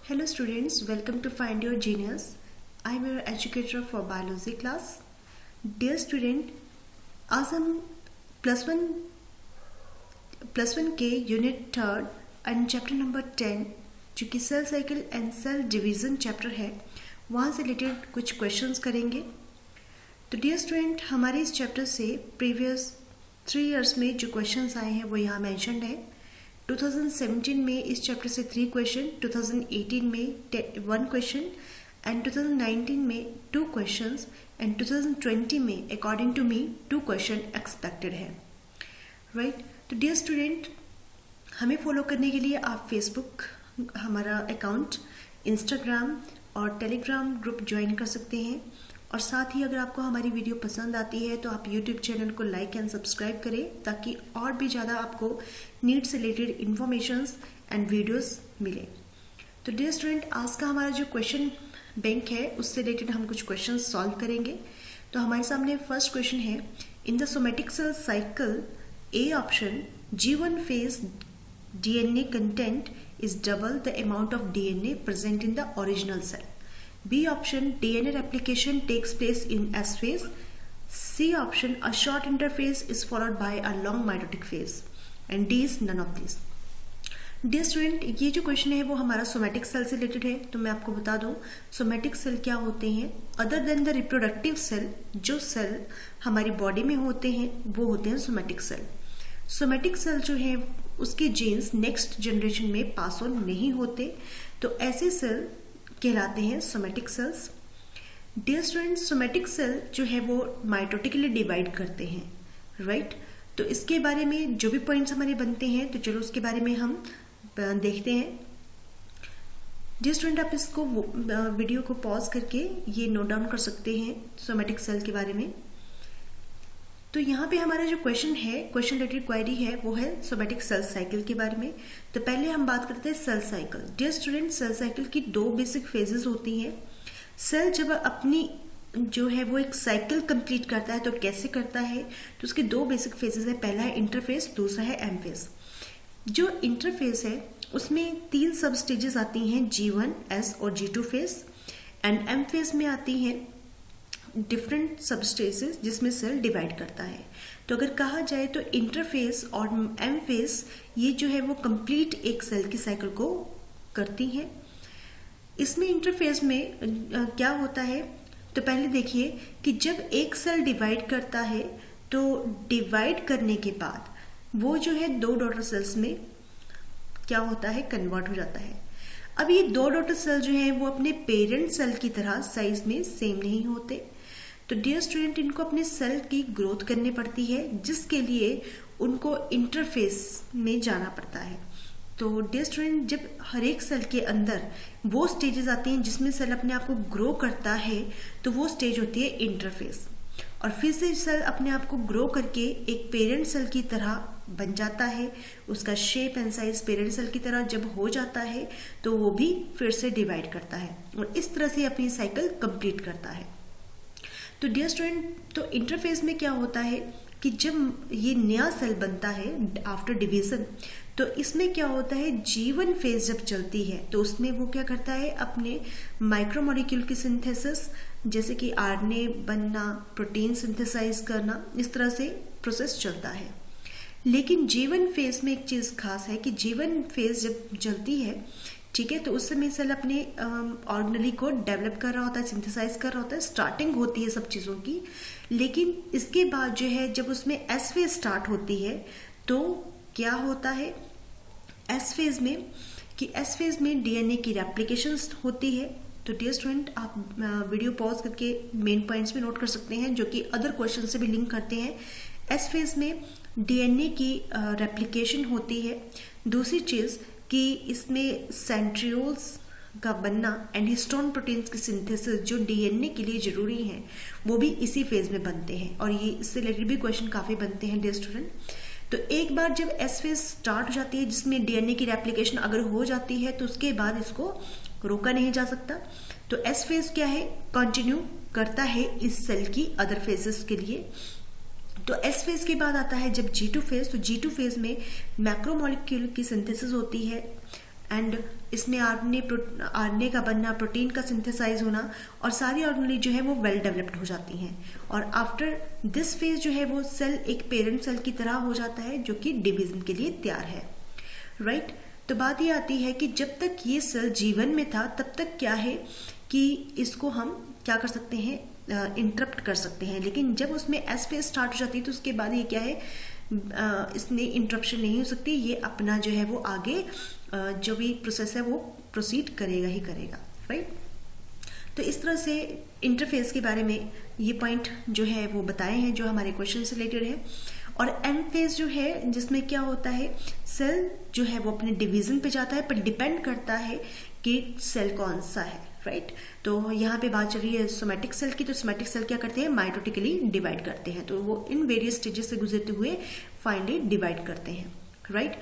Hello students, welcome to Find Your Genius. I am your educator for biology class. Dear student, आज हम plus one के unit third and chapter number 10 जो कि cell cycle and cell division chapter है वहाँ से related कुछ questions करेंगे। तो डियर स्टूडेंट, हमारे इस चैप्टर से प्रीवियस 3 इयर्स में जो क्वेश्चंस आए हैं वो यहाँ मेंशन्ड है। 2017 में इस चैप्टर से 3 क्वेश्चन, 2018 में 1 क्वेश्चन एंड 2019 में 2 क्वेश्चंस एंड 2020 में according to me 2 question expected है। राइट, तो डियर स्टूडेंट, हमें फॉलो करने के लिए आप फेसबुक हमारा अकाउंट, इंस्टाग्राम और टेलीग्राम ग्रुप ज्वाइन कर सकते हैं। और साथ ही अगर आपको हमारी वीडियो पसंद आती है तो आप यूट्यूब चैनल को लाइक एंड सब्सक्राइब करें ताकि और भी ज़्यादा आपको नीट से रिलेटेड इन्फॉर्मेशंस एंड वीडियोस मिले। तो डियर स्टूडेंट, आज का हमारा जो क्वेश्चन बैंक है उससे रिलेटेड हम कुछ क्वेश्चन सॉल्व करेंगे। तो हमारे सामने फर्स्ट क्वेश्चन है, in the somatic cell cycle A option G1 phase DNA content is double the amount of DNA present in the original cell. B option, DNA replication takes place in S phase. C option, a short interphase is followed by a long mitotic phase. And D is none of these. Dear student, ये जो question है वो हमारा somatic cell से related है। तो मैं आपको बता दूं सोमेटिक सेल क्या होते हैं। Other than the reproductive cell, जो सेल हमारी बॉडी में होते हैं वो होते हैं सोमेटिक सेल। सोमेटिक सेल जो है उसके जीन्स नेक्स्ट जनरेशन में पास ऑन नहीं होते, तो ऐसे सेल कहलाते हैं somatic cells. Dear student, somatic cell जो है वो माइटोटिकली डिवाइड करते हैं। राइट, तो इसके बारे में जो भी पॉइंट्स हमारे बनते हैं तो चलो उसके बारे में हम देखते हैं। डियर स्टूडेंट, आप इसको वीडियो को पॉज करके ये नोट डाउन कर सकते हैं सोमेटिक सेल के बारे में। तो यहाँ पे हमारा जो क्वेश्चन है, क्वेश्चन रिलेटेड क्वेरी है वो है सोमेटिक सेल साइकिल के बारे में। तो पहले हम बात करते हैं cell cycle. Dear student, cell cycle की 2 बेसिक फेजेस होती हैं। सेल जब अपनी जो है वो एक साइकिल कंप्लीट करता है तो कैसे करता है, तो उसके 2 बेसिक फेजेस है। पहला है इंटरफेज, दूसरा है एम फेज। जो इंटरफेज है उसमें 3 सब स्टेजेस आती हैं, G1, S और G2 phase. And M phase में आती हैं डिफरेंट सबस्टेजेस जिसमें सेल डिवाइड करता है। तो अगर कहा जाए तो इंटरफेस और एम फेज ये जो है वो कंप्लीट एक सेल की साइकिल को करती हैं। इसमें इंटरफेस में क्या होता है, तो पहले देखिए कि जब एक सेल डिवाइड करता है तो डिवाइड करने के बाद वो जो है 2 डॉटर सेल्स में क्या होता है, कन्वर्ट हो जाता है। अब ये 2 डॉटर सेल जो है वो अपने पेरेंट सेल की तरह साइज में सेम नहीं होते। तो डियर स्टूडेंट, इनको अपने सेल की ग्रोथ करनी पड़ती है जिसके लिए उनको इंटरफेस में जाना पड़ता है। तो डियर स्टूडेंट, जब हर एक सेल के अंदर वो स्टेजेस आती हैं जिसमें सेल अपने आप को ग्रो करता है तो वो स्टेज होती है इंटरफेस। और फिर से सेल अपने आप को ग्रो करके एक पेरेंट सेल की तरह बन जाता है। उसका shape and size parent cell की तरह जब हो जाता है तो वो भी फिर से डिवाइड करता है और इस तरह से अपनी साइकिल कंप्लीट करता है। तो डियर स्टूडेंट, तो इंटरफेस में क्या होता है कि जब ये नया सेल बनता है आफ्टर डिवीजन, तो इसमें क्या होता है, G1 फेज जब चलती है तो उसमें वो क्या करता है, अपने माइक्रोमोलिक्यूल की सिंथेसिस जैसे कि आरएनए बनना, प्रोटीन सिंथेसाइज करना, इस तरह से प्रोसेस चलता है। लेकिन G1 फेज में एक चीज खास है कि G1 फेज जब चलती है, ठीक है, तो उस समय सेल अपने ऑर्गेनेली को डेवलप कर रहा होता है, सिंथेसाइज कर रहा होता है, स्टार्टिंग होती है सब चीज़ों की। लेकिन इसके बाद जो है जब उसमें एस फेज स्टार्ट होती है तो क्या होता है एस फेज में, कि एस फेज में डीएनए की रेप्लिकेशन होती है। तो डियर स्टूडेंट, आप वीडियो पॉज करके मेन पॉइंट्स भी नोट कर सकते हैं जो कि अदर क्वेश्चन से भी लिंक करते हैं। एस फेज में डीएनए की रेप्लिकेशन होती है। दूसरी चीज़ कि इसमें सेंट्रियोल्स का बनना एंड हिस्टोन प्रोटीन्स की सिंथेसिस जो डीएनए के लिए जरूरी है वो भी इसी फेज में बनते हैं। और ये इससे रिलेटेड भी क्वेश्चन काफ़ी बनते हैं डियर स्टूडेंट। तो एक बार जब एस फेज स्टार्ट हो जाती है जिसमें डीएनए की रेप्लिकेशन अगर हो जाती है तो उसके बाद इसको रोका नहीं जा सकता। तो एस फेज क्या है, कंटिन्यू करता है इस सेल की अदर फेजेस के लिए। तो एस फेज के बाद आता है जब G2 फेज, तो G2 फेज में मैक्रोमोलिक्यूल की सिंथेसिस होती है एंड इसमें आरएनए का बनना, प्रोटीन का सिंथेसाइज होना और सारी ऑर्गेनेल जो है वो वेल डेवलप्ड हो जाती हैं। और आफ्टर दिस फेज जो है वो सेल एक पेरेंट सेल की तरह हो जाता है जो कि डिवीजन के लिए तैयार है, राइट। तो बात ये आती है कि जब तक ये सेल जीवन में था तब तक क्या है कि इसको हम क्या कर सकते हैं, इंटरप्ट कर सकते हैं, लेकिन जब उसमें एस फेज स्टार्ट हो जाती है तो उसके बाद ये क्या है, इसमें इंटरप्शन नहीं हो सकती, ये अपना जो है वो आगे जो भी प्रोसेस है वो प्रोसीड करेगा ही करेगा, राइट। तो इस तरह से इंटरफेस के बारे में ये पॉइंट जो है वो बताए हैं जो हमारे क्वेश्चन से रिलेटेड है। और एम फेज जो है जिसमें क्या होता है, सेल जो है वो अपने डिवीजन पे जाता है, पर डिपेंड करता है कि सेल कौन सा है, राइट। तो यहाँ पे बात चल रही है सोमैटिक सेल की, तो सोमैटिक सेल क्या करते हैं, माइटोटिकली डिवाइड करते हैं, तो वो इन वेरियस स्टेजेस से गुजरते हुए फाइनली डिवाइड करते हैं, राइट।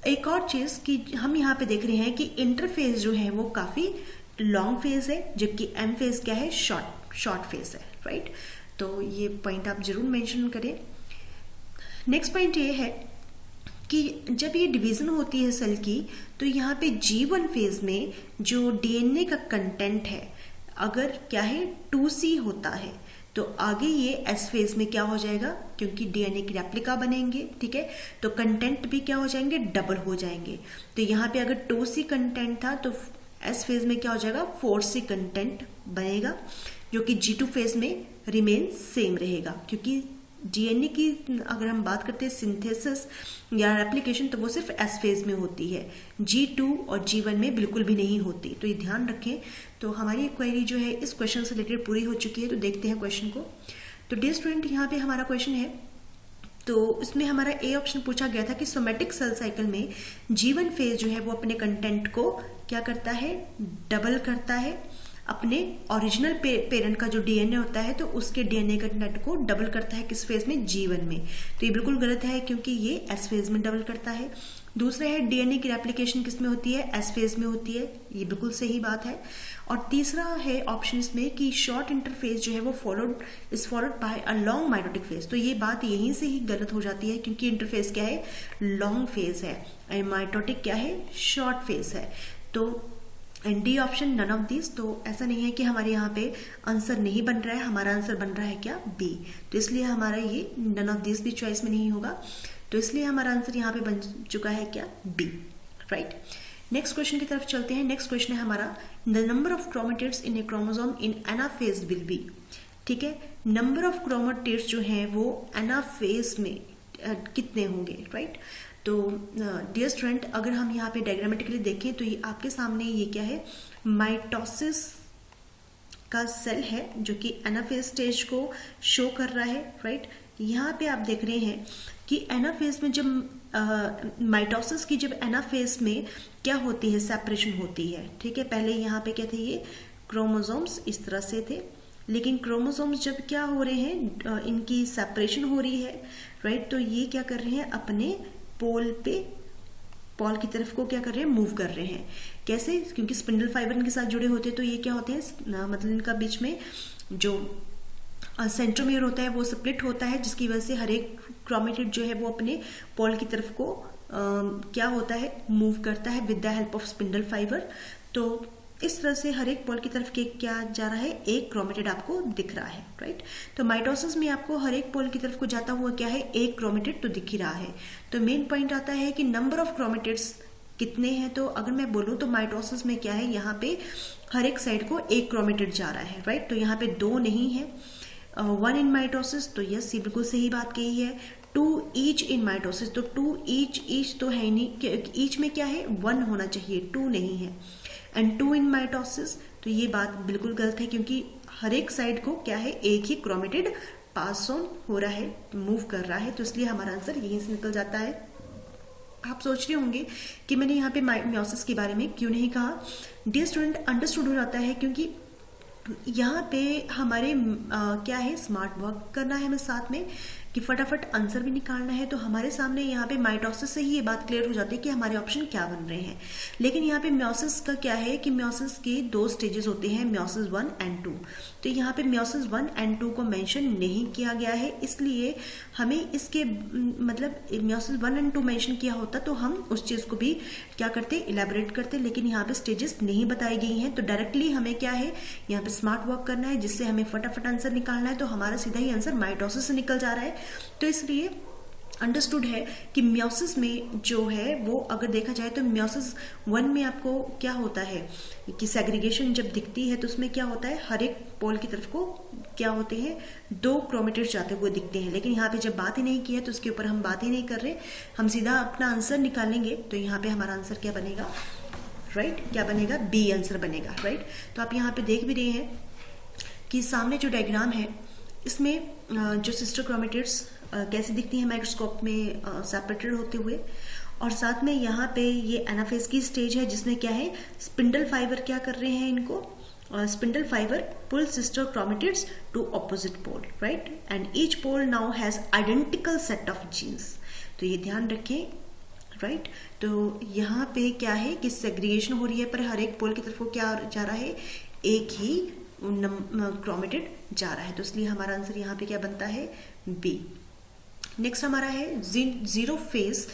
एक और चीज कि हम यहाँ पे देख रहे हैं कि इंटरफेज जो है वो काफी लॉन्ग फेज है, जबकि एम फेज क्या है, शॉर्ट फेज है, राइट। तो ये पॉइंट आप जरूर मेंशन करें। नेक्स्ट पॉइंट ये है कि जब ये डिवीजन होती है सेल की, तो यहाँ पे G1 फेज में जो डीएनए का कंटेंट है अगर क्या है 2C होता है, तो आगे ये एस फेज में क्या हो जाएगा, क्योंकि डीएनए की रेप्लिका बनेंगे, ठीक है, तो कंटेंट भी क्या हो जाएंगे, डबल हो जाएंगे। तो यहाँ पे अगर 2C कंटेंट था तो एस फेज में क्या हो जाएगा, 4C कंटेंट बनेगा, जो कि G2 फेज में रिमेन सेम रहेगा, क्योंकि डीएनए की अगर हम बात करते हैं सिंथेसिस या रेप्लिकेशन तो वो सिर्फ एस फेज में होती है, G2 और G1 में बिल्कुल भी नहीं होती, तो ये ध्यान रखें। तो हमारी क्वेरी जो है इस क्वेश्चन से रिलेटेड पूरी हो चुकी है, तो देखते हैं क्वेश्चन को। तो डियर स्टूडेंट, यहाँ पे हमारा क्वेश्चन है, तो उसमें हमारा ए ऑप्शन पूछा गया था कि सोमैटिक सेल साइकिल में G1 फेज जो है वो अपने कंटेंट को क्या करता है, डबल करता है, अपने ओरिजिनल पेरेंट का जो डीएनए होता है तो उसके डीएनए कंटेंट को डबल करता है किस फेज में, G1 में। तो ये बिल्कुल गलत है क्योंकि ये एस फेज में डबल करता है। दूसरा है डीएनए की रेप्लिकेशन किस में होती है, एस फेज में होती है, ये बिल्कुल सही बात है। और तीसरा है ऑप्शन में कि शॉर्ट इंटरफेज जो है वो followed by a long mitotic phase, तो ये बात यहीं से ही गलत हो जाती है क्योंकि इंटरफेज क्या है, लॉन्ग फेज है, एंड माइटोटिक क्या है, शॉर्ट फेज है। तो and D option none of this, तो ऐसा नहीं है कि हमारे यहाँ पे आंसर नहीं बन रहा है, हमारा आंसर बन रहा है क्या, बी, तो इसलिए हमारा ये नन ऑफ दिस भी चॉइस में नहीं होगा, तो इसलिए हमारा आंसर यहाँ पे बन चुका है क्या, बी, राइट। नेक्स्ट क्वेश्चन की तरफ चलते हैं। नेक्स्ट क्वेश्चन है हमारा, the number of chromatids in A chromosome in anaphase will be, ठीक है, नंबर ऑफ क्रोमेटिड्स जो है वो एनाफेज में कितने होंगे, राइट। तो डियर स्टूडेंट, अगर हम यहाँ पे डायग्रामेटिकली देखें तो ये आपके सामने ये क्या है, माइटोसिस का सेल है जो कि एनाफेज स्टेज को शो कर रहा है, राइट। यहाँ पे आप देख रहे हैं कि एनाफेज में जब माइटोसिस की जब एनाफेज में क्या होती है, सेपरेशन होती है, ठीक है। पहले यहाँ पे क्या थे, ये क्रोमोसोम्स इस तरह से थे, लेकिन क्रोमोसोम्स जब क्या हो रहे हैं, इनकी सेपरेशन हो रही है, राइट, तो ये क्या कर रहे हैं, अपने पोल की तरफ को क्या कर रहे हैं, मूव कर रहे हैं। कैसे, क्योंकि स्पिंडल फाइबर इनके साथ जुड़े होते हैं, तो ये क्या होते हैं, मतलब इनका बीच में जो सेंट्रोमियर होता है वो स्प्लिट होता है, जिसकी वजह से हर एक क्रोमेटिड जो है वो अपने पोल की तरफ को क्या होता है, मूव करता है with the help of spindle fibre. तो इस तरह से हर एक पोल की तरफ के क्या जा रहा है, एक क्रोमेटिड आपको दिख रहा है, राइट। तो माइटोसिस में आपको हर एक पोल की तरफ को जाता हुआ क्या है, एक क्रोमेटिड तो दिख ही रहा है। तो मेन पॉइंट आता है कि नंबर ऑफ क्रोमेटिड्स कितने हैं, तो अगर मैं बोलूं तो माइटोसिस में क्या है, यहाँ पे हर एक साइड को एक क्रोमेटिड जा रहा है, राइट। तो यहाँ पे 2 नहीं है, 1 इन माइटोसिस, तो यस ये बिल्कुल सही बात कही है। 2 ईच इन माइटोसिस, तो 2 ईच तो है नहीं, ईच में क्या है, 1 होना चाहिए, 2 नहीं है। एंड 2 इन माइटोसिस, तो ये बात बिल्कुल गलत है क्योंकि हर एक साइड को क्या है, एक ही क्रोमेटिड पास ऑन हो रहा है, मूव कर रहा है, तो इसलिए हमारा आंसर यहीं से निकल जाता है। आप सोच रहे होंगे कि मैंने यहाँ पे मियोसिस के बारे में क्यों नहीं कहा। डियर स्टूडेंट, अंडरस्टूड हो जाता है क्योंकि यहाँ पे हमारे क्या है, स्मार्ट वर्क करना है हमें साथ में, कि फटाफट आंसर भी निकालना है, तो हमारे सामने यहाँ पे माइटोसिस से ही ये बात क्लियर हो जाती है कि हमारे ऑप्शन क्या बन रहे हैं। लेकिन यहाँ पे म्योसिस का क्या है कि म्योसिस के 2 स्टेजेस होते हैं, म्योसिस 1 एंड 2। तो यहाँ पे म्योसिस 1 एंड 2 को मेंशन नहीं किया गया है, इसलिए हमें इसके मतलब म्योसिस 1 एंड 2 मेंशन किया होता तो हम उस चीज को भी क्या करते, इलेबोरेट करते। लेकिन यहाँ पे स्टेजेस नहीं बताई गई हैं, तो डायरेक्टली हमें क्या है यहाँ पे स्मार्ट वर्क करना है, जिससे हमें फटाफट आंसर निकालना है। तो हमारा सीधा ही आंसर माइटोसिस से निकल जा रहा है। तो इसलिए अंडरस्टूड है कि म्योसिस में जो है वो अगर देखा जाए तो म्योसिस 1 में आपको क्या होता है कि सेग्रीगेशन जब दिखती है तो उसमें क्या होता है, हर एक पोल की तरफ को क्या होते हैं, 2 क्रोमेटिड्स जाते हुए दिखते हैं। लेकिन यहाँ पे जब बात ही नहीं की है तो उसके ऊपर हम बात ही नहीं कर रहे, हम सीधा अपना आंसर निकालेंगे। तो यहाँ पे हमारा आंसर क्या बनेगा, राइट, क्या बनेगा, बी आंसर बनेगा, राइट। तो आप यहाँ पे देख भी रहे हैं कि सामने जो डायग्राम है इसमें जो सिस्टर क्रोमेटिड्स कैसे दिखती है माइक्रोस्कोप में सेपरेटेड होते हुए, और साथ में यहाँ पे ये एनाफेज की स्टेज है जिसमें क्या है, स्पिंडल फाइबर क्या कर रहे हैं इनको, spindle fibre pull sister chromatids to opposite pole, right, and each pole now has identical set of genes. तो ये ध्यान रखें, राइट। तो यहाँ पे क्या है कि सेग्रीगेशन हो रही है पर हर एक पोल की तरफ क्या जा रहा है, एक ही क्रोमेटिड जा रहा है। तो इसलिए हमारा आंसर यहाँ पे क्या बनता है, बी। नेक्स्ट हमारा है zero phase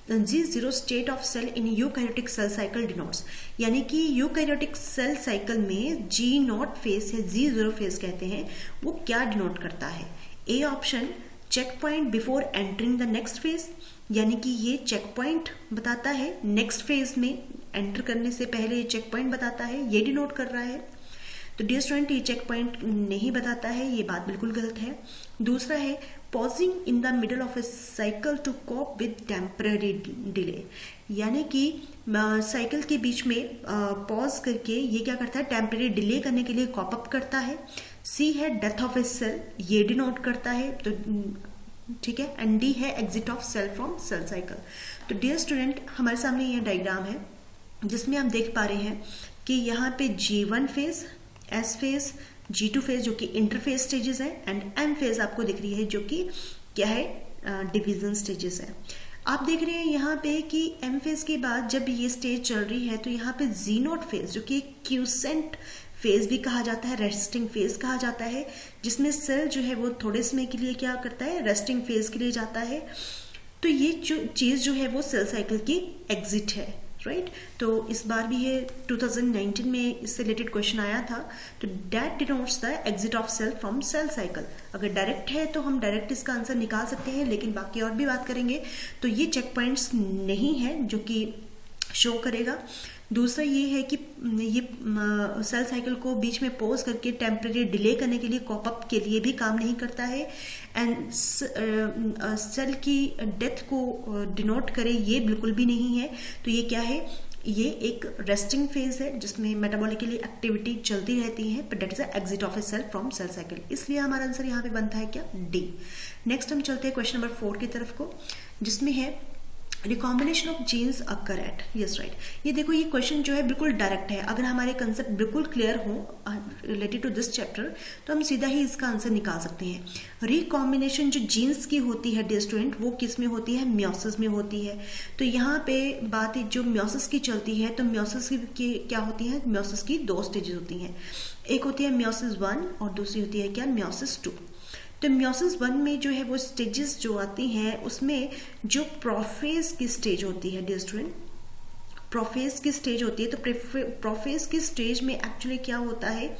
G0 state of cell in eukaryotic cell cycle denotes, यानी कि यूकैरियोटिक सेल साइकिल में G0 फेज या G0 फेज कहते हैं, वो क्या डिनोट करता है। A option, checkpoint before entering the next phase, यानी कि ये चेक पॉइंट बताता है, नेक्स्ट फेज में एंटर करने से पहले ये चेक पॉइंट बताता है, ये डिनोट कर रहा है। तो डियर स्टूडेंट, ये चेक पॉइंट नहीं बताता है, ये बात बिल्कुल गलत है। दूसरा है pausing in the middle of a cycle to cope with temporary delay, यानी कि साइकिल के बीच में पॉज करके ये क्या करता है, टेम्पररी डिले करने के लिए कॉप अप करता है। सी है डेथ ऑफ ए सेल, ये डिनोट करता है, तो ठीक है। एंड डी है exit of cell from cell cycle. तो डियर स्टूडेंट, हमारे सामने ये डायग्राम है जिसमें आप देख पा रहे हैं कि यहाँ पे G1 phase, S phase, G2 phase जो कि इंटरफेज स्टेजेस है, एंड M फेज आपको दिख रही है जो कि क्या है, डिवीजन स्टेजेस है। आप देख रहे हैं यहाँ पे कि M फेज के बाद जब ये स्टेज चल रही है तो यहाँ पे G0 फेज जो कि क्यूसेंट फेज भी कहा जाता है, रेस्टिंग फेज कहा जाता है, जिसमें सेल जो है वो थोड़े समय के लिए क्या करता है, रेस्टिंग फेज के लिए जाता है। तो ये जो चीज जो है वो सेल साइकिल की एग्जिट है, राइट। तो इस बार भी ये 2019 में इससे रिलेटेड क्वेश्चन आया था। तो that denotes the exit of cell from cell cycle. अगर डायरेक्ट है तो हम डायरेक्ट इसका आंसर निकाल सकते हैं, लेकिन बाकी और भी बात करेंगे। तो ये चेक पॉइंट्स नहीं है जो कि शो करेगा। दूसरा ये है कि ये सेल साइकिल को बीच में पॉज करके टेम्परेरी डिले करने के लिए कॉप अप के लिए भी काम नहीं करता है, एंड सेल की डेथ को डिनोट करे ये बिल्कुल भी नहीं है। तो ये क्या है, ये एक रेस्टिंग फेज है जिसमें मेटाबॉलिकली एक्टिविटी चलती रहती है, but that is exit of a cell from cell cycle. इसलिए हमारा आंसर यहाँ पे बनता है क्या, डी। नेक्स्ट हम चलते हैं क्वेश्चन नंबर 4 की तरफ को, जिसमें है recombination of genes occur at, yes right. ये देखो, ये क्वेश्चन जो है बिल्कुल डायरेक्ट है। अगर हमारे कंसेप्ट बिल्कुल क्लियर हो रिलेटेड टू दिस चैप्टर तो हम सीधा ही इसका आंसर निकाल सकते हैं। रिकॉम्बिनेशन जो जीन्स की होती है डियर स्टूडेंट, वो किस में होती है, म्योसिस में होती है। तो यहाँ पे बात जो म्योसिस की चलती है, तो म्योसिस की क्या होती है, म्योसिस की 2 स्टेजेस होती हैं। एक होती है म्योसिस 1 और दूसरी होती है क्या, म्योसिस 2। तो म्योसिस 1 में जो है वो स्टेजेस जो आती हैं उसमें जो प्रोफेज की स्टेज होती है डियर स्टूडेंट, प्रोफेज की स्टेज होती है। तो प्रोफेज की स्टेज में एक्चुअली क्या होता है,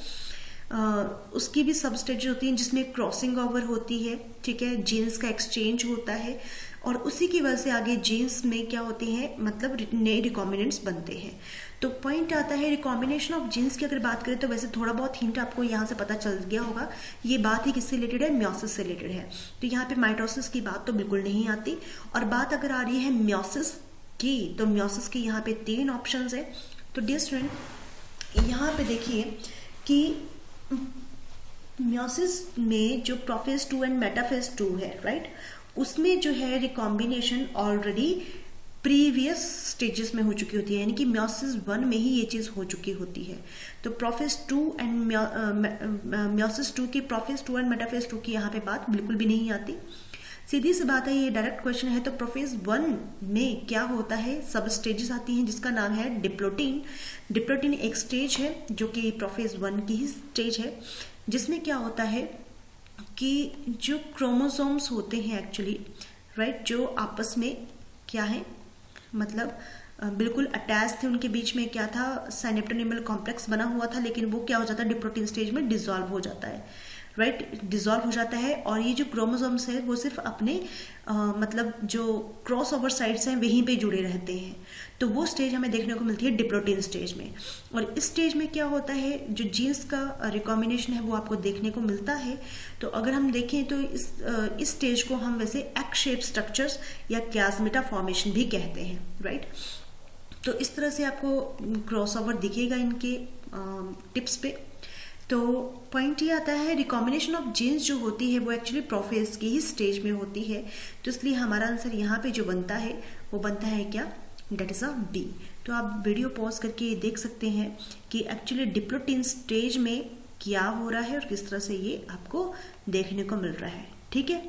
उसकी भी सब स्टेज होती हैं जिसमें क्रॉसिंग ओवर होती है, ठीक है, जीन्स का एक्सचेंज होता है, और उसी की वजह से आगे जीन्स में क्या होते हैं, मतलब नए रिकॉम्बिनेंट्स बनते हैं। तो पॉइंट आता है रिकॉम्बिनेशन ऑफ जीन्स की अगर बात करें तो वैसे थोड़ा बहुत हिंट आपको यहाँ से पता चल गया होगा। ये बात ही किससे रिलेटेड है, म्योसिस से रिलेटेड है। तो यहाँ पे माइटोसिस की बात तो बिल्कुल नहीं आती, और बात अगर आ रही है म्योसिस की, तो म्योसिस की यहाँ पे 3 ऑप्शंस है। तो डियर स्टूडेंट, यहाँ पे देखिए कि म्योसिस में जो प्रोफेज 2 एंड मेटाफेज 2 है, राइट, उसमें जो है रिकॉम्बिनेशन ऑलरेडी प्रीवियस स्टेजेस में हो चुकी होती है, यानी कि म्योसिस 1 में ही ये चीज हो चुकी होती है। तो प्रोफेज 2 एंड म्योसिस 2 की, प्रोफेज 2 एंड मेटाफेज 2 की यहाँ पे बात बिल्कुल भी नहीं आती। सीधी सी बात है, ये डायरेक्ट क्वेश्चन है। तो प्रोफेज 1 में क्या होता है, सब स्टेजेस आती हैं जिसका नाम है डिप्लोटीन। डिप्लोटीन एक स्टेज है जो कि प्रोफेज 1 की ही स्टेज है, जिसमें क्या होता है कि जो क्रोमोसोम्स होते हैं एक्चुअली, राइट, जो आपस में क्या है, मतलब बिल्कुल अटैच थे, उनके बीच में क्या था, साइनेप्टोनिमल कॉम्प्लेक्स बना हुआ था, लेकिन वो क्या हो जाता है डिप्लोटीन स्टेज में डिसॉल्व हो जाता है, राइट, डिसॉल्व हो जाता है। और ये जो क्रोमोसोम्स है वो सिर्फ अपने मतलब जो क्रॉस ओवर साइड्स हैं वहीं पे जुड़े रहते हैं। तो वो स्टेज हमें देखने को मिलती है डिप्लोटीन स्टेज में। और इस स्टेज में क्या होता है, जो जीन्स का रिकॉम्बिनेशन है वो आपको देखने को मिलता है। तो अगर हम देखें तो इस स्टेज को हम वैसे एक्स शेप स्ट्रक्चर्स या क्लास्मेटा फॉर्मेशन भी कहते हैं, राइट। तो इस तरह से आपको क्रॉसओवर दिखेगा इनके टिप्स पे। तो पॉइंट ये आता है, रिकॉम्बिनेशन ऑफ जीन्स जो होती है वो एक्चुअली प्रोफेज की ही स्टेज में होती है। तो इसलिए हमारा आंसर यहाँ पे जो बनता है वो बनता है क्या, डेट इज अ बी। तो आप वीडियो पॉज करके देख सकते हैं कि एक्चुअली डिप्लोटीन स्टेज में क्या हो रहा है और किस तरह से ये आपको देखने को मिल रहा है, ठीक है,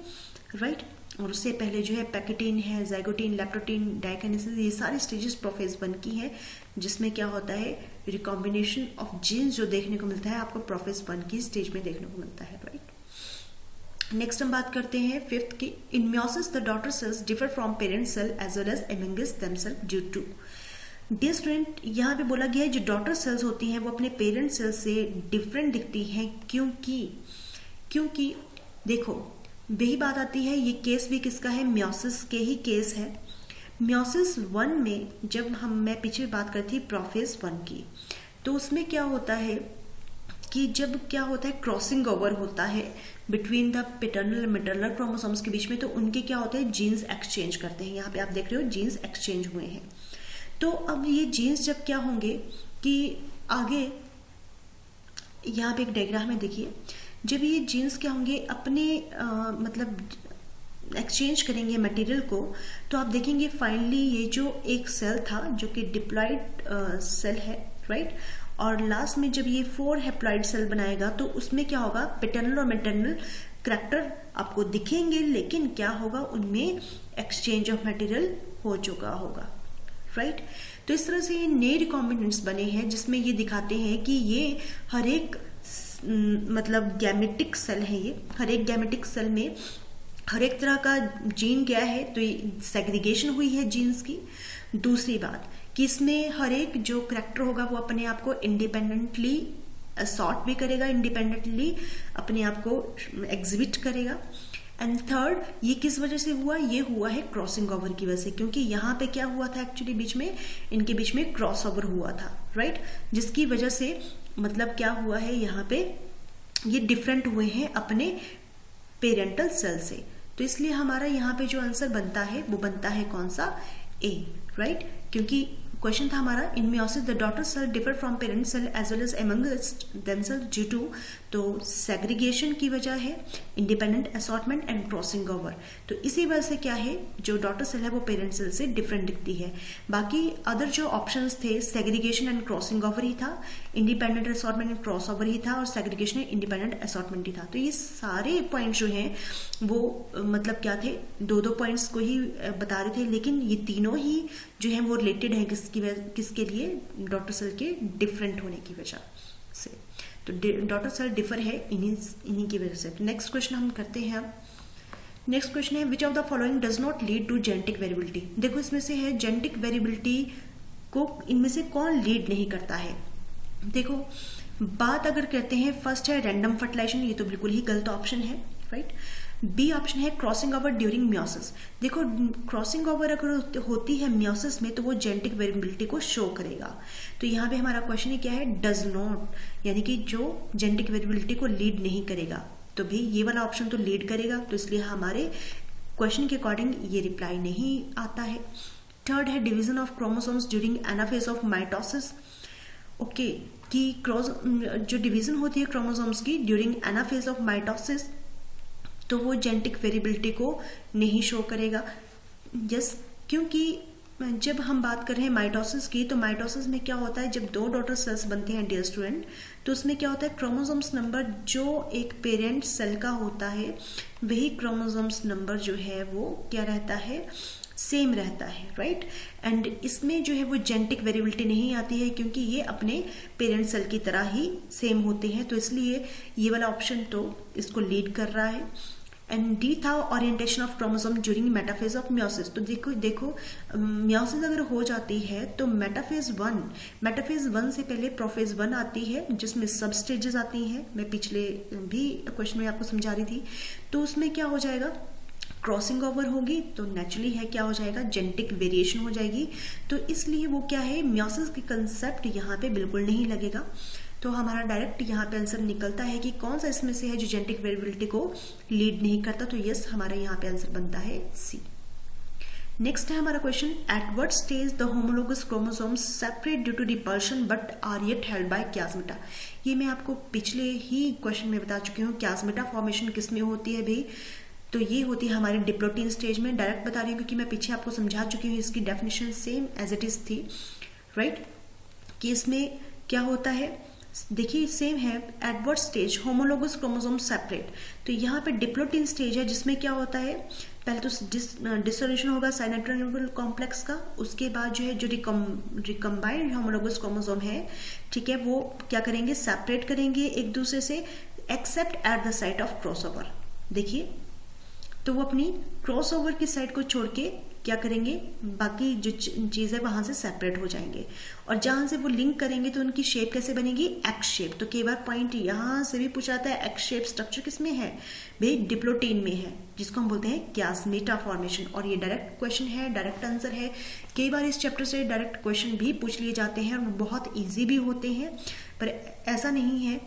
राइट। और उससे पहले जो है पैकेटीन है, ज़ाइगोटीन, लैप्टोटीन, डाइकाइनेसिस, ये सारी स्टेजेस प्रोफेज 1 की है, जिसमें क्या होता है रिकॉम्बिनेशन ऑफ जीन्स जो देखने को मिलता है आपको प्रोफेज 1 की स्टेज में देखने को मिलता है, राइट। नेक्स्ट हम बात करते हैं 5th की, in meiosis the daughter cells differ from parent cell as well as amongst themself due to. Dear student, यहाँ पे बोला गया है जो डॉटर सेल्स होती हैं वो अपने पेरेंट सेल से डिफरेंट दिखती हैं, क्योंकि देखो वही बात आती है, ये केस भी किसका है, मियोसिस के ही केस है। मियोसिस 1 में जब मैं पीछे बात करती थी प्रोफेज 1 की, तो उसमें क्या होता है कि जब क्या होता है क्रॉसिंग ओवर होता है between the paternal maternal chromosomes के बीच में, तो उनके क्या होता है जीन्स एक्सचेंज करते हैं। यहाँ पे आप देख रहे हो जीन्स एक्सचेंज हुए हैं। तो अब ये जीन्स जब क्या होंगे कि आगे यहाँ पे एक डायग्राम में देखिए, जब ये जीन्स क्या होंगे अपने मतलब एक्सचेंज करेंगे मटेरियल को, तो आप देखेंगे फाइनली ये जो एक सेल था जो कि डिप्लॉइड सेल है, राइट, और लास्ट में जब ये 4 हैप्लॉइड सेल बनाएगा तो उसमें क्या होगा, पैटर्नल और मैटरनल करैक्टर आपको दिखेंगे, लेकिन क्या होगा उनमें एक्सचेंज ऑफ मटेरियल हो चुका होगा, राइट। तो इस तरह से ये नए रिकॉम्बिनेंट्स बने हैं जिसमें ये दिखाते हैं कि ये हर एक मतलब गैमेटिक सेल है, ये हर एक गैमेटिक सेल में हर एक तरह का जीन गया है, तो ये सेग्रीगेशन हुई है जीन्स की। दूसरी बात कि इसमें हर एक जो करैक्टर होगा वो अपने आप को इंडिपेंडेंटली असॉर्ट भी करेगा, इंडिपेंडेंटली अपने आप को एग्जिबिट करेगा। एंड थर्ड, ये किस वजह से हुआ, ये हुआ है क्रॉसिंग ओवर की वजह से, क्योंकि यहाँ पे क्या हुआ था एक्चुअली बीच में इनके बीच में क्रॉस ओवर हुआ था, राइट, जिसकी वजह से मतलब क्या हुआ है यहाँ पे ये डिफरेंट हुए हैं अपने पेरेंटल सेल से। तो इसलिए हमारा यहाँ पे जो आंसर बनता है वो बनता है कौन सा, ए, राइट, क्योंकि क्वेश्चन था हमारा in meiosis the daughter cell differ from parent cell as well as amongst themself due to, तो सेग्रीगेशन की वजह है, independent assortment and crossing over. तो इसी वजह से क्या है जो डॉटर सेल है वो पेरेंट सेल से डिफरेंट दिखती है। बाकी अदर जो ऑप्शंस थे सेग्रीगेशन एंड क्रॉसिंग ओवर ही था, independent assortment and cross over ही था, और सेग्रीगेशन एंड इंडिपेंडेंट असॉर्टमेंट ही था। तो ये सारे पॉइंट जो हैं वो मतलब क्या थे, 2-2 पॉइंट्स को ही बता रहे थे, लेकिन ये तीनों ही जो है वो रिलेटेड है किसके लिए, डॉटर सेल के डिफरेंट होने की वजह से। तो डॉटर सेल डिफर है इन्हीं की वजह से। नेक्स्ट क्वेश्चन हम करते हैं। नेक्स्ट क्वेश्चन है which of the following does not lead to genetic variability. देखो इसमें से है जेनेटिक वेरिएबिलिटी को इनमें से कौन लीड नहीं करता है। देखो बात अगर करते हैं, फर्स्ट है रैंडम फर्टिलाइजेशन, ये तो बिल्कुल ही गलत ऑप्शन है, राइट। बी ऑप्शन है क्रॉसिंग ओवर ड्यूरिंग मियोसिस। देखो क्रॉसिंग ओवर अगर होती है मियोसिस में तो वो जेनेटिक वेरिएबिलिटी को शो करेगा। तो यहाँ पे हमारा क्वेश्चन क्या है, डज नॉट, यानी कि जो जेनेटिक वेरिएबिलिटी को लीड नहीं करेगा। तो भी ये वाला ऑप्शन तो लीड करेगा, तो इसलिए हमारे क्वेश्चन के अकॉर्डिंग ये रिप्लाई नहीं आता है। थर्ड है division of chromosomes during anaphase of mitosis. Okay, कि जो डिवीजन होती है क्रोमोसोम्स की ड्यूरिंग एनाफेज ऑफ माइटोसिस, तो वो जेनेटिक वेरिएबिलिटी को नहीं शो करेगा। यस, क्योंकि जब हम बात कर रहे हैं माइटोसिस की, तो माइटोसिस में क्या होता है, जब 2 डॉटर सेल्स बनते हैं डियर स्टूडेंट, तो उसमें क्या होता है, क्रोमोसोम्स नंबर जो एक पेरेंट सेल का होता है वही क्रोमोसोम्स नंबर जो है वो क्या रहता है, सेम रहता है, राइट। एंड इसमें जो है वो जेनेटिक वेरिएबिलिटी नहीं आती है, क्योंकि ये अपने पेरेंट सेल की तरह ही सेम होते हैं, तो इसलिए ये वाला ऑप्शन तो इसको लीड कर रहा है। एंड डी था orientation of chromosome during metaphase of meiosis. तो देखो मियोसिस अगर हो जाती है तो मेटाफेज 1 से पहले प्रोफेज 1 आती है, जिसमें सब स्टेजेस आती हैं। मैं पिछले भी क्वेश्चन में आपको समझा रही थी। तो उसमें क्या हो जाएगा, क्रॉसिंग ओवर होगी, तो नेचुरली है क्या हो जाएगा, जेनेटिक वेरिएशन हो जाएगी। तो इसलिए वो क्या है, मियोसिस की कंसेप्ट यहाँ पे बिल्कुल नहीं लगेगा। तो हमारा डायरेक्ट यहाँ पे आंसर निकलता है कि कौन सा इसमें से है जो जेनेटिक वेरिएबिलिटी को लीड नहीं करता। तो यस, हमारा यहाँ पे आंसर बनता है सी। नेक्स्ट है हमारा question, at what stage the homologous chromosomes separate due to repulsion but are yet held by chiasmata. ये मैं आपको पिछले ही क्वेश्चन में बता चुकी हूँ। क्यास्मेटा फॉर्मेशन किसमें होती है भाई, तो ये होती है हमारी डिप्लोटीन स्टेज में। डायरेक्ट बता रही हूँ क्योंकि मैं पीछे आपको समझा चुकी हूँ, इसकी definition same as it is थी, राइट। कि इसमें क्या होता है, देखिए सेम है, at what stage homologous chromosome separate. तो यहाँ पे डिप्लोटीन स्टेज है, जिसमें क्या होता है, पहले तो डिसोल्यूशन होगा साइटोप्लाज्मिक कॉम्प्लेक्स का, उसके बाद जो है जो रिकम्बाइंड होमोलोगस क्रोमोसोम है, ठीक है, वो क्या करेंगे, सेपरेट करेंगे एक दूसरे से, accept at the site of crossover. देखिए, तो वो अपनी क्रॉसओवर की साइड को छोड़ के क्या करेंगे, बाकी जो चीज है वहां से सेपरेट हो जाएंगे। और जहां से वो लिंक करेंगे तो उनकी शेप कैसे बनेगी, एक्स शेप। तो कई बार पॉइंट यहां से भी पूछा जाता है, एक्स शेप स्ट्रक्चर किसमें है भाई, डिप्लोटीन में है, जिसको हम बोलते हैं क्यास्मेटा फॉर्मेशन। और ये डायरेक्ट क्वेश्चन है, डायरेक्ट आंसर है। कई बार इस चैप्टर से डायरेक्ट क्वेश्चन भी पूछ लिए जाते हैं और वो बहुत ईजी भी होते हैं, पर ऐसा नहीं है,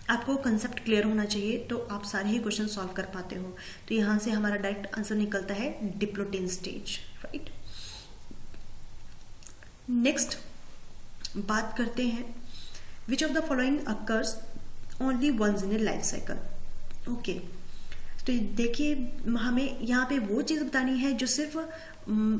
आपको कंसेप्ट क्लियर होना चाहिए तो आप सारे ही क्वेश्चन सॉल्व कर पाते हो। तो यहां से हमारा डायरेक्ट आंसर निकलता है डिप्लोटीन स्टेज, राइट। नेक्स्ट बात करते हैं, which of the following occurs only once in a life cycle. Okay, तो देखिए हमें यहाँ पे वो चीज बतानी है जो सिर्फ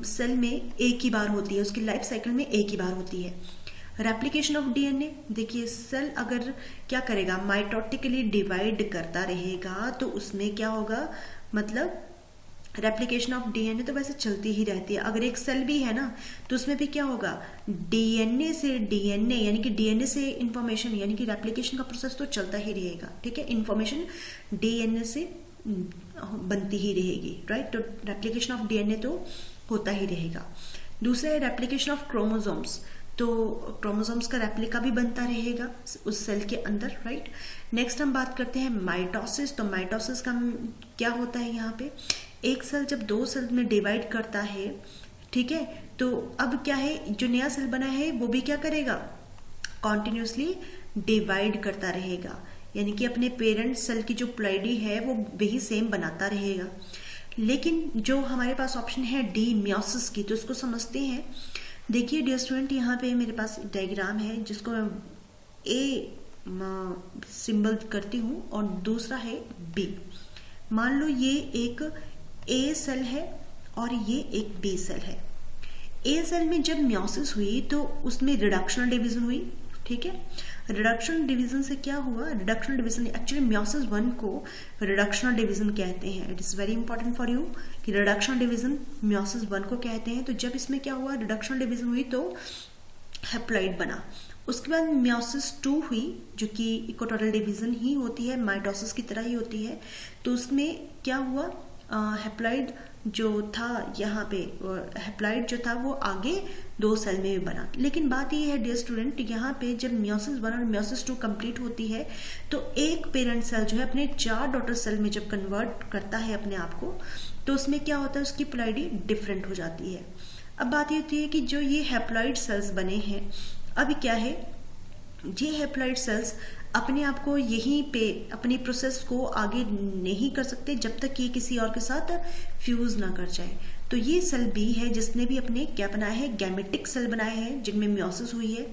सेल में एक ही बार होती है, उसकी लाइफ साइकिल में एक ही बार होती है। रेप्लिकेशन ऑफ डीएनए, देखिए सेल अगर क्या करेगा, माइटोटिकली डिवाइड करता रहेगा तो उसमें क्या होगा, मतलब रेप्लिकेशन ऑफ डीएनए तो वैसे चलती ही रहती है। अगर एक सेल भी है ना तो उसमें भी क्या होगा, डीएनए से डीएनए यानी कि डीएनए से इंफॉर्मेशन यानी कि रेप्लिकेशन का प्रोसेस तो चलता ही रहेगा, ठीक है। इंफॉर्मेशन डीएनए से बनती ही रहेगी, राइट। तो रेप्लिकेशन ऑफ डीएनए तो होता ही रहेगा। दूसरा है रेप्लिकेशन ऑफ क्रोमोसोम्स, तो क्रोमोसोम्स का रेप्लिका भी बनता रहेगा उस सेल के अंदर, राइट। नेक्स्ट हम बात करते हैं माइटोसिस। तो माइटोसिस का क्या होता है, यहाँ पे एक सेल जब 2 सेल में डिवाइड करता है, ठीक है, तो अब क्या है, जो नया सेल बना है वो भी क्या करेगा, कॉन्टिन्यूसली डिवाइड करता रहेगा, यानी कि अपने पेरेंट सेल की जो प्लाइडी है वो वही सेम बनाता रहेगा। लेकिन जो हमारे पास ऑप्शन है डी मियोसिस की, तो उसको समझते हैं। देखिए डियर स्टूडेंट, यहाँ पे मेरे पास डायग्राम है जिसको मैं ए सिंबल करती हूँ और दूसरा है बी। मान लो ये एक ए सेल है और ये एक बी सेल है। ए सेल में जब मियोसिस हुई तो उसमें रिडक्शनल डिवीजन हुई, ठीक है। रिडक्शनल डिवीजन से क्या हुआ, रिडक्शनल डिवीजन एक्चुअली मियोसिस 1 को रिडक्शनल डिवीजन कहते हैं। It is very important for you कि रिडक्शनल डिवीजन मियोसिस 1 को कहते हैं। तो जब इसमें क्या हुआ, रिडक्शनल डिवीजन हुई तो हैप्लॉइड बना। उसके बाद मियोसिस 2 हुई जो कि इक्वेटोरियल डिवीजन ही होती है, माइटोसिस की तरह ही होती है। तो उसमें क्या हुआ, हैप्लॉइड जो था यहाँ पे, हैप्लॉइड जो था वो आगे 2 सेल में भी बना। लेकिन बात ये है डियर स्टूडेंट, यहाँ पे जब मियोसिस 1 और मियोसिस 2 कंप्लीट होती है तो एक पेरेंट सेल जो है अपने 4 डॉटर सेल में जब कन्वर्ट करता है अपने आप को, तो उसमें क्या होता है, उसकी प्लाइडी डिफरेंट हो जाती है। अब बात ये होती है कि जो ये हैप्लॉइड सेल्स बने हैं, अब क्या है, ये हैप्लॉइड सेल्स अपने आप को यहीं पे अपनी प्रोसेस को आगे नहीं कर सकते जब तक ये किसी और के साथ फ्यूज ना कर जाए। तो ये सेल बी है जिसने भी अपने क्या बनाया है, गैमेटिक सेल बनाए हैं जिनमें मियोसिस हुई है।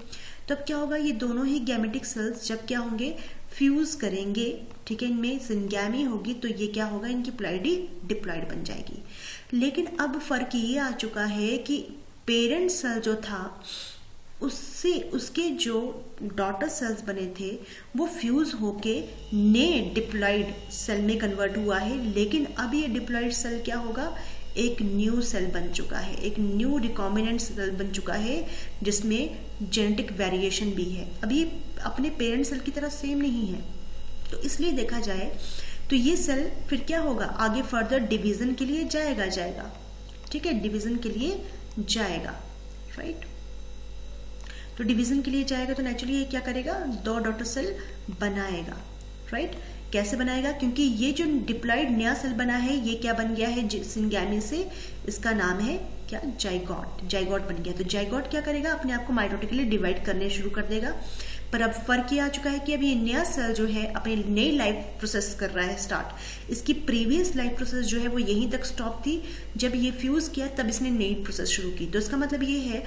तो अब क्या होगा, ये दोनों ही गैमेटिक सेल्स जब क्या होंगे, फ्यूज करेंगे, ठीक है, इनमें सिंगैमी होगी तो ये क्या होगा, इनकी प्लाइडी डिप्लॉइड बन जाएगी। लेकिन अब फर्क ये आ चुका है कि पेरेंट सेल जो था उससे उसके जो डॉटर सेल्स बने थे वो फ्यूज होके नए डिप्लॉइड सेल में कन्वर्ट हुआ है, लेकिन अब ये डिप्लॉइड सेल क्या होगा, एक न्यू सेल बन चुका है, एक न्यू रिकॉम्बिनेंट सेल बन चुका है जिसमें जेनेटिक वेरिएशन भी है। अब ये अपने पेरेंट सेल की तरह सेम नहीं है, तो इसलिए देखा जाए तो ये सेल फिर क्या होगा, आगे फर्दर डिवीजन के लिए जाएगा, ठीक है, डिवीजन के लिए जाएगा, राइट। तो डिवीजन के लिए जाएगा तो नेचुरली ये क्या करेगा, 2 डॉटर सेल बनाएगा, राइट। कैसे बनाएगा, क्योंकि ये जो डिप्लॉइड नया सेल बना है ये क्या बन गया है सिंगैमी से, इसका नाम है क्या, जाइगोट बन गया। तो जाइगोट क्या करेगा, अपने आप को माइटोटिकली डिवाइड करने शुरू कर देगा। पर अब फर्क ये आ चुका है कि अब ये नया सेल जो है अपनी नई लाइफ प्रोसेस कर रहा है स्टार्ट। इसकी प्रीवियस लाइफ प्रोसेस जो है वो यहीं तक स्टॉप थी, जब ये फ्यूज किया तब इसने नई प्रोसेस शुरू की। तो इसका मतलब ये है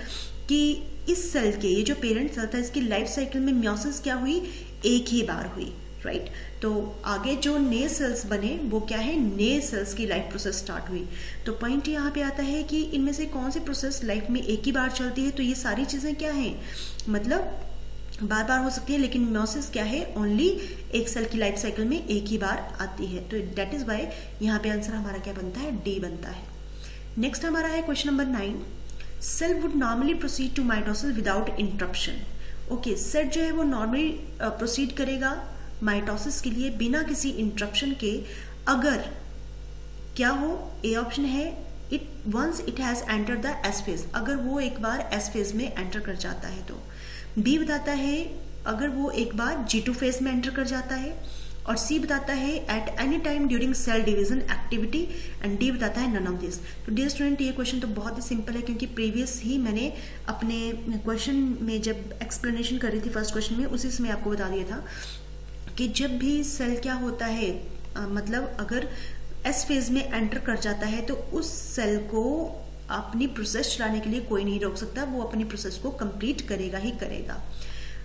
कि इस सेल के, ये जो पेरेंट सेल था, इसकी लाइफ साइकिल में म्योसिस क्या हुई, एक ही बार हुई, राइट। तो आगे जो नए सेल्स बने वो क्या है, नए सेल्स की लाइफ प्रोसेस स्टार्ट हुई। तो पॉइंट यहाँ पे आता है कि इनमें से कौन सी प्रोसेस लाइफ में एक ही बार चलती है। तो ये सारी चीजें क्या है, मतलब बार बार हो सकती है, लेकिन म्योसिस क्या है, ओनली एक सेल की लाइफ साइकिल में एक ही बार आती है। तो दैट इज वाई यहाँ पे आंसर हमारा क्या बनता है, डी बनता है। नेक्स्ट हमारा है question number 9, cell would normally proceed to mitosis without interruption. Okay, cell जो है वो नॉर्मली प्रोसीड करेगा माइटोसिस के लिए बिना किसी इंटरप्शन के, अगर क्या हो, ए ऑप्शन है it once it has enter the S phase, अगर वो एक बार एस फेज में एंटर कर जाता है। तो बी बताता है अगर वो एक बार G2 फेज में एंटर कर जाता है, और सी बताता है at any time during cell division activity, and D बताता है नन ऑफ दिस। तो डियर स्टूडेंट, ये क्वेश्चन तो बहुत ही सिंपल है, क्योंकि प्रीवियस ही मैंने अपने क्वेश्चन में जब एक्सप्लेनेशन कर रही थी फर्स्ट क्वेश्चन में, उसी से मैं आपको बता दिया था कि जब भी सेल क्या होता है, मतलब अगर एस फेज में एंटर कर जाता है तो उस सेल को अपनी प्रोसेस चलाने के लिए कोई नहीं रोक सकता, वो अपनी प्रोसेस को कंप्लीट करेगा ही करेगा,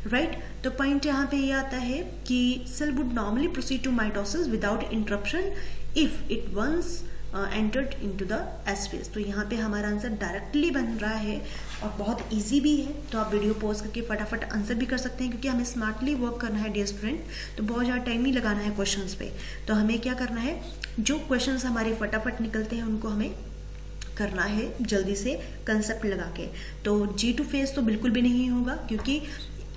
राइट। तो पॉइंट यहाँ पे ये आता है कि cell would normally proceed to mitosis without interruption if it once entered into the S phase. तो यहाँ पे हमारा आंसर डायरेक्टली बन रहा है और बहुत इजी भी है। तो आप वीडियो पॉज करके फटाफट आंसर भी कर सकते हैं, क्योंकि हमें स्मार्टली वर्क करना है डियर स्टूडेंट, तो बहुत ज़्यादा टाइम नहीं लगाना है क्वेश्चंस पे। तो हमें क्या करना है, जो क्वेश्चंस हमारे फटाफट निकलते हैं उनको हमें करना है जल्दी से कंसेप्ट लगा के। तो G2 फेज तो बिल्कुल भी नहीं होगा, क्योंकि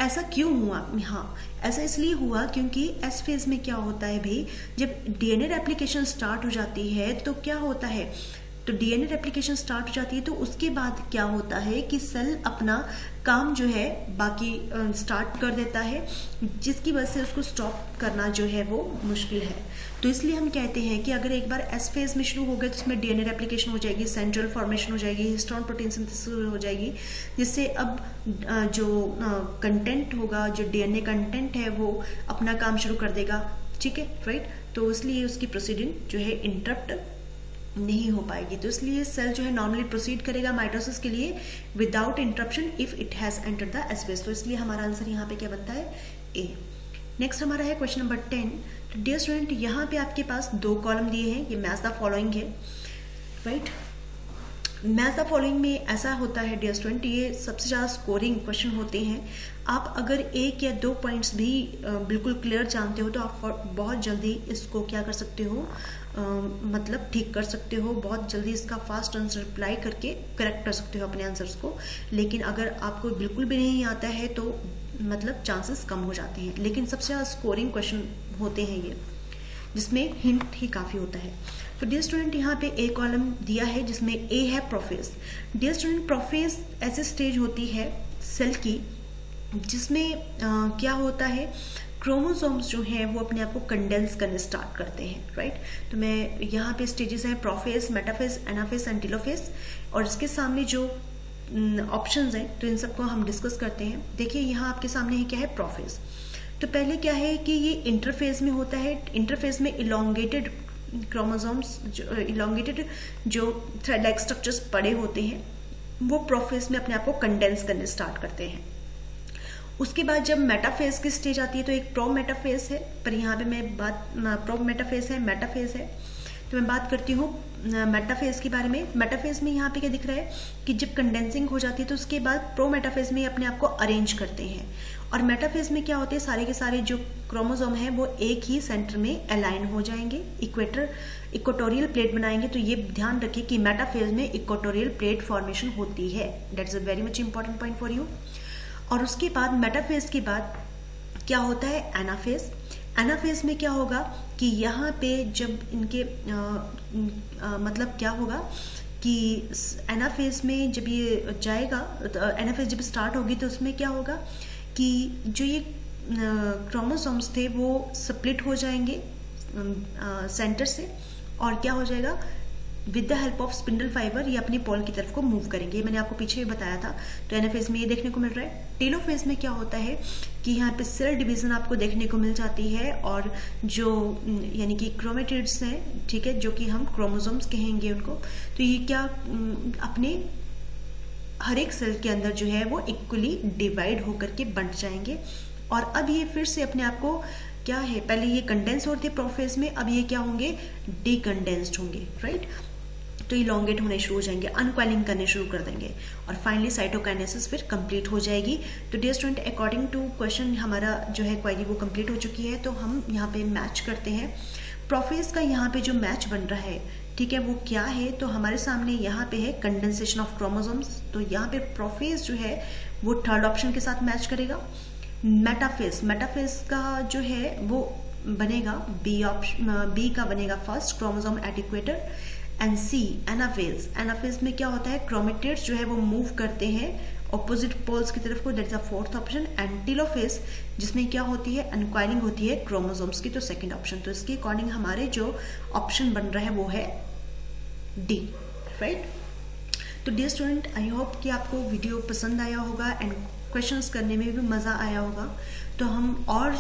ऐसा क्यों हुआ, हाँ ऐसा इसलिए हुआ क्योंकि एस फेज में क्या होता है भाई, जब डीएनए रेप्लिकेशन स्टार्ट हो जाती है तो क्या होता है, तो डीएनए रेप्लिकेशन स्टार्ट हो जाती है तो उसके बाद क्या होता है कि सेल अपना काम जो है बाकी स्टार्ट कर देता है, जिसकी वजह से उसको स्टॉप करना जो है वो मुश्किल है। तो इसलिए हम कहते हैं कि अगर एक बार एस फेज में शुरू हो गया तो उसमें डीएनए रेप्लिकेशन हो जाएगी, सेंट्रल फॉर्मेशन हो जाएगी, हिस्टोन प्रोटीन सिंथेसिस हो जाएगी, जिससे अब जो कंटेंट होगा, जो डीएनए कंटेंट है वो अपना काम शुरू कर देगा, ठीक है, राइट। तो इसलिए उसकी प्रोसीडिंग जो है इंटरप्ट नहीं हो पाएगी। तो इसलिए सेल जो है नॉर्मली प्रोसीड करेगा माइटोसिस के लिए without interruption if it has entered the S phase. तो इसलिए हमारा आंसर यहाँ पे क्या बनता है, ए। नेक्स्ट हमारा है क्वेश्चन नंबर 10। तो डियर स्टूडेंट, यहाँ पे आपके पास 2 कॉलम दिए हैं, ये मैच द फॉलोइंग है, राइट। मैच द फॉलोइंग में ऐसा होता है डियर स्टूडेंट, ये सबसे ज़्यादा स्कोरिंग क्वेश्चन होते हैं। आप अगर 1 या 2 पॉइंट्स भी बिल्कुल क्लियर जानते हो तो आप बहुत जल्दी इसको क्या कर सकते हो, मतलब ठीक कर सकते हो, बहुत जल्दी इसका फास्ट आंसर रिप्लाई करके करेक्ट कर सकते हो अपने आंसर्स को। लेकिन अगर आपको बिल्कुल भी नहीं आता है तो मतलब चांसेस कम हो जाते हैं। लेकिन सबसे ज़्यादा स्कोरिंग क्वेश्चन होते हैं ये, जिसमें हिंट ही काफ़ी होता है। तो डियर स्टूडेंट, यहाँ पे ए कॉलम दिया है जिसमें ए है प्रोफेज। डियर स्टूडेंट, प्रोफेज ऐसी स्टेज होती है सेल की जिसमें क्या होता है, क्रोमोसोम्स जो हैं वो अपने आप को कंडेंस करने स्टार्ट करते हैं, राइट। तो मैं यहाँ पे स्टेजेस हैं prophase, metaphase, anaphase and telophase, और इसके सामने जो ऑप्शंस हैं तो इन सबको हम डिस्कस करते हैं। देखिए यहाँ आपके सामने है क्या है, प्रोफेज। तो पहले क्या है कि ये इंटरफेज में होता है। इंटरफेज में इलोंगेटेड क्रोमोसोम्स, जो इलोंगेटेड जो थ्रेड लाइक स्ट्रक्चर्स पड़े होते हैं वो प्रोफेज में अपने आप को कंडेंस करने स्टार्ट करते हैं। उसके बाद जब मेटाफेज की स्टेज आती है तो एक प्रो मेटाफेज है, पर यहाँ पे मैं बात प्रो मेटाफेज है, मेटाफेज है। तो मैं बात करती हूँ मेटाफेज के बारे में। मेटाफेज में यहाँ पे क्या दिख रहा है कि जब कंडेंसिंग हो जाती है तो उसके बाद प्रो मेटाफेज में अपने आप को अरेंज करते हैं। और मेटाफेज में क्या होते हैं, सारे के सारे जो क्रोमोसोम है वो एक ही सेंटर में अलाइन हो जाएंगे, इक्वेटोरियल प्लेट बनाएंगे। तो ये ध्यान रखिए कि मेटाफेज में इक्वेटोरियल प्लेट फॉर्मेशन होती है। That's a very much important point for you. और उसके बाद मेटाफेज के बाद क्या होता है, एनाफेज। एनाफेज में क्या होगा कि यहाँ पे जब इनके मतलब क्या होगा कि एनाफेज में जब ये जाएगा, एनाफेज जब स्टार्ट होगी तो उसमें क्या होगा कि जो ये क्रोमोसोम्स थे वो स्प्लिट हो जाएंगे सेंटर से, और क्या हो जाएगा, with the help of spindle fibre ये अपनी पोल की तरफ को मूव करेंगे। ये मैंने आपको पीछे भी बताया था। तो एनाफेज में ये देखने को मिल रहा है। टेलोफेज में क्या होता है कि यहाँ पे सेल डिवीजन आपको देखने को मिल जाती है, और जो यानी कि क्रोमेटिड्स हैं, ठीक है, जो कि हम क्रोमोसोम्स कहेंगे उनको, तो ये क्या अपने हर एक सेल के अंदर जो है वो इक्वली डिवाइड होकर के बंट जाएंगे। और अब ये फिर से अपने आप को क्या है, पहले ये कंडेंस होते प्रोफेज में, अब ये क्या होंगे, डीकंडेंस्ड होंगे, राइट। तो इलोंगेट होने शुरू हो जाएंगे, अनकॉइलिंग करने शुरू कर देंगे, और फाइनली साइटोकाइनेसिस फिर कंप्लीट हो जाएगी। तो dear student, according to question हमारा जो है क्वेरी वो कंप्लीट हो चुकी है। तो हम यहाँ पे मैच करते हैं। प्रोफेज का यहाँ पे जो मैच बन रहा है, ठीक है, वो क्या है, तो हमारे सामने यहाँ पे है कंडेंसेशन ऑफ क्रोमोसोम्स। तो यहाँ पे प्रोफेज जो है वो थर्ड ऑप्शन के साथ मैच करेगा। मेटाफेज का जो है वो बनेगा बी का बनेगा first, chromosome at equator. And C anaphase में क्या होता है, क्रोमेटिड्स जो है वो मूव करते हैं ऑपोजिट पोल्स की तरफ को, that is a fourth option. And telophase जिसमें क्या होती है, अनकॉइलिंग होती है क्रोमोसोम्स की, तो सेकंड ऑप्शन। तो इसके अकॉर्डिंग हमारे जो ऑप्शन बन रहा है वो है डी, राइट। तो डियर स्टूडेंट, आई होप कि आपको वीडियो पसंद आया होगा एंड क्वेश्चंस करने में भी मज़ा आया होगा। तो हम और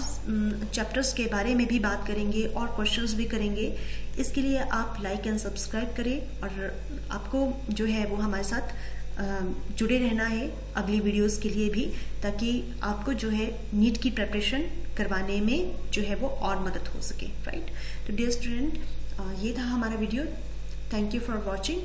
चैप्टर्स के बारे में भी बात करेंगे और क्वेश्चंस भी करेंगे। इसके लिए आप लाइक एंड सब्सक्राइब करें, और आपको जो है वो हमारे साथ जुड़े रहना है अगली वीडियोस के लिए भी, ताकि आपको जो है नीट की प्रिपरेशन करवाने में जो है वो और मदद हो सके, राइट। तो डियर स्टूडेंट, ये था हमारा video. Thank you for watching.